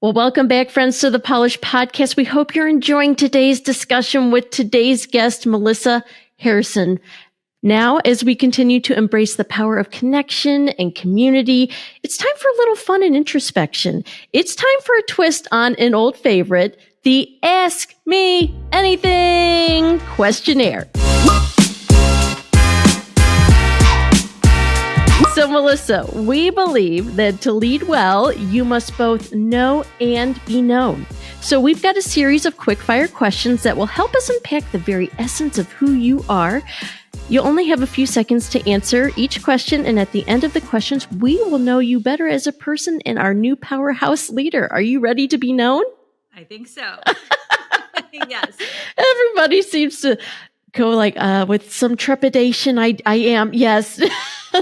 Well, welcome back, friends, to the Polish Podcast. We hope you're enjoying today's discussion with today's guest, Melissa Harrison. Now, as we continue to embrace the power of connection and community, it's time for a little fun and introspection. It's time for a twist on an old favorite, the Ask Me Anything questionnaire. So, Melissa, we believe that to lead well, you must both know and be known. So we've got a series of quick-fire questions that will help us unpack the very essence of who you are. You'll only have a few seconds to answer each question, and at the end of the questions, we will know you better as a person and our new powerhouse leader. Are you ready to be known? I think so. Yes. Everybody seems to go like with some trepidation. I am. Yes.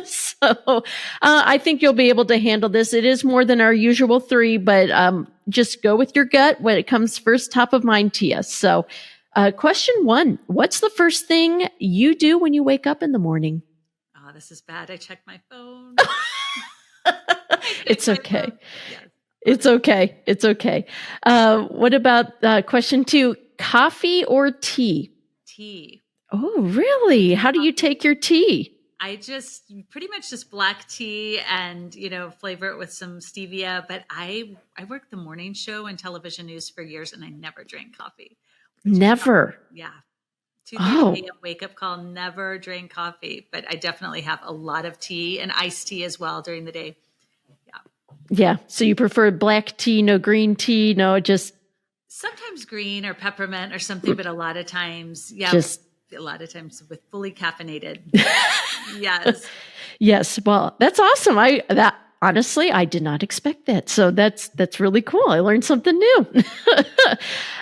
So I think you'll be able to handle this. It is more than our usual 3, but just go with your gut when it comes first top of mind to you. So question 1, what's the first thing you do when you wake up in the morning? Oh, this is bad. I check my phone. It's okay. Yes. It's okay. It's okay. What about question 2, coffee or tea? Tea. Oh, really? How do you take your tea? I just pretty much just black tea and, flavor it with some stevia. But I worked the morning show and television news for years and I never drank coffee. Never? Yeah. 2:30 a.m. wake up call, never drank coffee. But I definitely have a lot of tea and iced tea as well during the day. Yeah. Yeah. So you prefer black tea, no green tea, no just... Sometimes green or peppermint or something, but a lot of times, with fully caffeinated. Yes. Yes. Well, that's awesome. Honestly, I did not expect that. So that's really cool. I learned something new.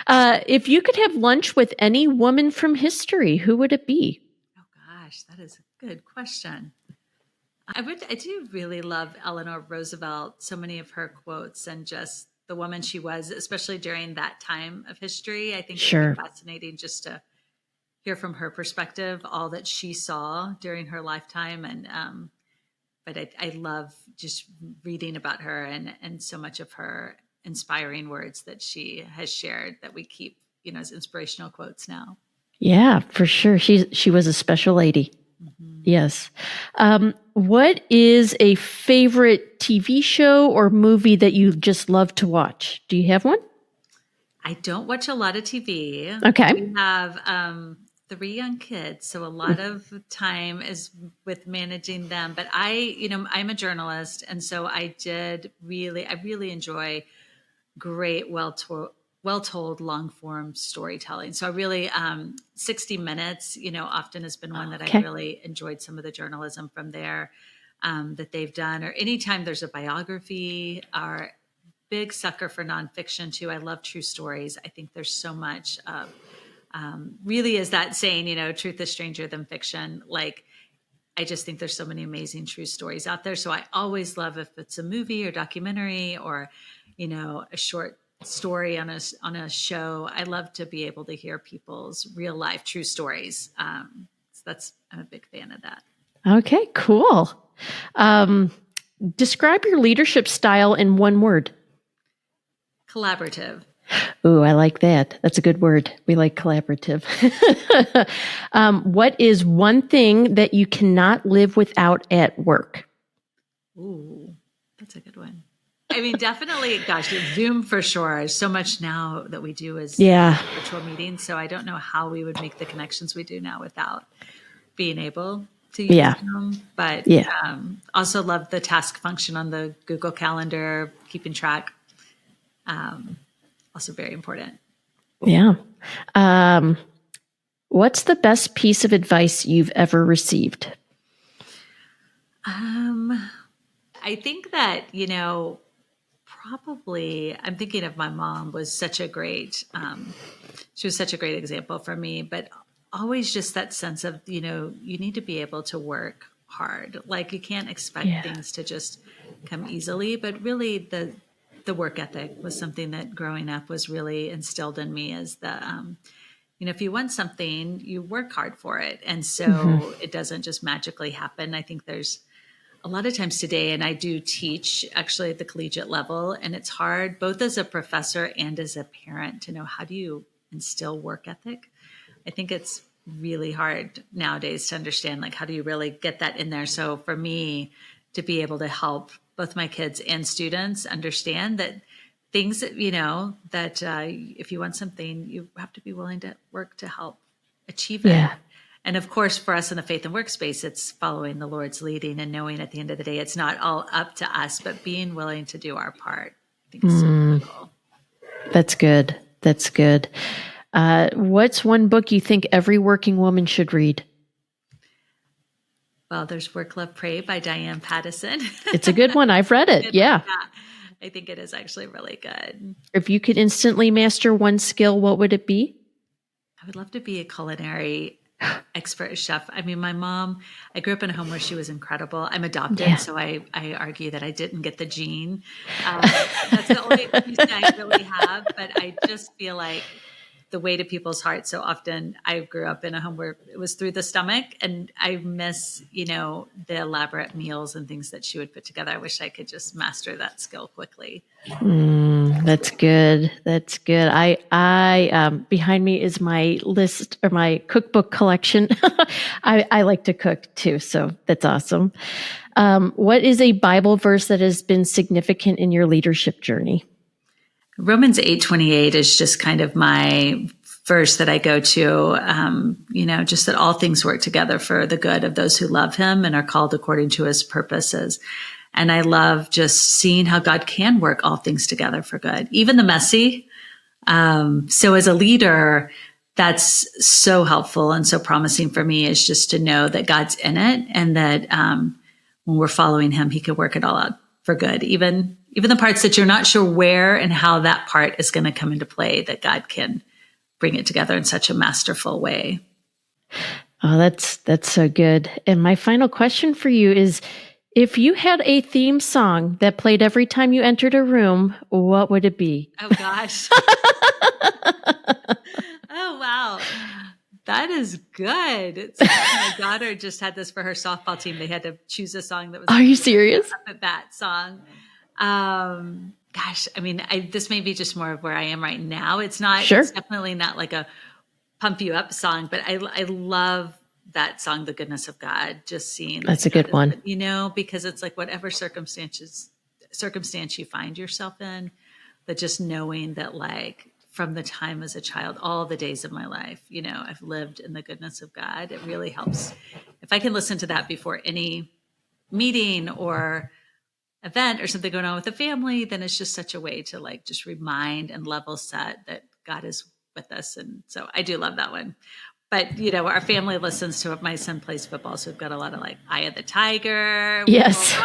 If you could have lunch with any woman from history, who would it be? Oh gosh, that is a good question. I do really love Eleanor Roosevelt, so many of her quotes and just the woman she was, especially during that time of history. I think it would be fascinating just to hear from her perspective, all that she saw during her lifetime. And, but I love just reading about her and so much of her inspiring words that she has shared that we keep, as inspirational quotes now. Yeah, for sure. She was a special lady. Mm-hmm. Yes. What is a favorite TV show or movie that you just love to watch? Do you have one? I don't watch a lot of TV. Okay. We have 3 young kids, so a lot of time is with managing them. But I'm a journalist, and so I really enjoy great, well-told long-form storytelling. So I really 60 Minutes, often has been one that I've really enjoyed some of the journalism from there that they've done. Or anytime there's a biography, or big sucker for nonfiction too. I love true stories. I think there's so much of really is that saying, truth is stranger than fiction. Like, I just think there's so many amazing true stories out there. So I always love if it's a movie or documentary or, a short story on a show. I love to be able to hear people's real life true stories. So I'm a big fan of that. Okay, cool. Describe your leadership style in one word. Collaborative. Ooh, I like that. That's a good word. We like collaborative. What is one thing that you cannot live without at work? Ooh, that's a good one. I mean, definitely, gosh, Zoom for sure. So much now that we do is virtual meetings. So I don't know how we would make the connections we do now without being able to use Zoom. But also love the task function on the Google Calendar, keeping track. Also very important. Yeah. What's the best piece of advice you've ever received? I think that, probably I'm thinking of my mom was such a great, she was such a great example for me, but always just that sense of, you need to be able to work hard. Like you can't expect things to just come easily, but really the work ethic was something that growing up was really instilled in me as if you want something, you work hard for it. And so it doesn't just magically happen. I think there's a lot of times today, and I do teach actually at the collegiate level, and it's hard both as a professor and as a parent to know how do you instill work ethic. I think it's really hard nowadays to understand, like, how do you really get that in there? So for me to be able to help both my kids and students understand that things that, that if you want something, you have to be willing to work to help achieve it. Yeah. And of course, for us in the faith and workspace, it's following the Lord's leading and knowing at the end of the day, it's not all up to us, but being willing to do our part. I think it's so critical. That's good. That's good. What's one book you think every working woman should read? Well, there's Work, Love, Pray by Diane Pattison. It's a good one. I've read it. Yeah. I think it is actually really good. If you could instantly master one skill, what would it be? I would love to be a culinary expert chef. I mean, my mom, I grew up in a home where she was incredible. I'm adopted, so I argue that I didn't get the gene. That's the only excuse I really have, but I just feel like the way to people's hearts. So often I grew up in a home where it was through the stomach, and I miss, the elaborate meals and things that she would put together. I wish I could just master that skill quickly. That's good. That's good. I behind me is my list or my cookbook collection. I like to cook too, so that's awesome. What is a Bible verse that has been significant in your leadership journey? Romans 8:28 is just kind of my verse that I go to, just that all things work together for the good of those who love him and are called according to his purposes. And I love just seeing how God can work all things together for good, even the messy. So as a leader, that's so helpful and so promising for me, is just to know that God's in it, and that when we're following him, he could work it all out for good. Even the parts that you're not sure where and how that part is going to come into play, that God can bring it together in such a masterful way. Oh, that's so good. And my final question for you is, if you had a theme song that played every time you entered a room, what would it be? Oh, gosh. Oh, wow. That is good. My daughter just had this for her softball team. They had to choose a song that was. Are you serious? That song. Gosh, I mean, this may be just more of where I am right now. It's not. Sure. It's definitely not like a pump you up song, but I love that song, "The Goodness of God." Just seeing that's a good one. Because it's like whatever circumstance you find yourself in, but just knowing that, like, from the time as a child, all the days of my life, I've lived in the goodness of God. It really helps. If I can listen to that before any meeting or event or something going on with the family, then it's just such a way to, like, just remind and level set that God is with us. And so I do love that one. But, our family listens to it. My son plays football, so we've got a lot of, like, Eye of the Tiger. Yes. So, if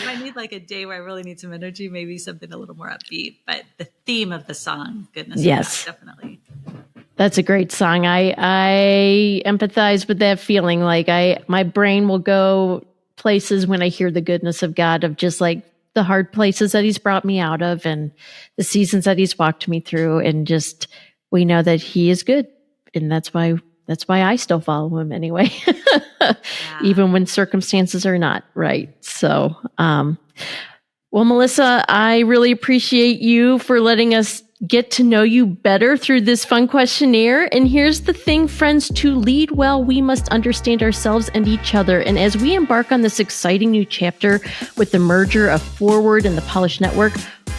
I need, like, a day where I really need some energy, maybe something a little more upbeat. But the theme of the song, goodness, yes, definitely. That's a great song. I empathize with that feeling. Like, my brain will go places when I hear the goodness of God, of just like the hard places that he's brought me out of and the seasons that he's walked me through, and just we know that he is good, and that's why I still follow him anyway, even when circumstances are not right. So, well, Melissa, I really appreciate you for letting us get to know you better through this fun questionnaire. And here's the thing, friends, to lead well, we must understand ourselves and each other. And as we embark on this exciting new chapter with the merger of Forward and the Polish Network,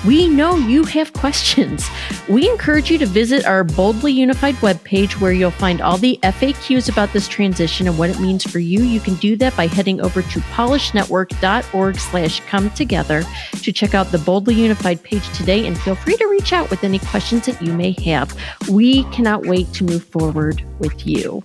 we know you have questions. We encourage you to visit our Boldly Unified webpage, where you'll find all the FAQs about this transition and what it means for you. You can do that by heading over to polishnetwork.org/come-together to check out the Boldly Unified page today, and feel free to reach out with any questions that you may have. We cannot wait to move forward with you.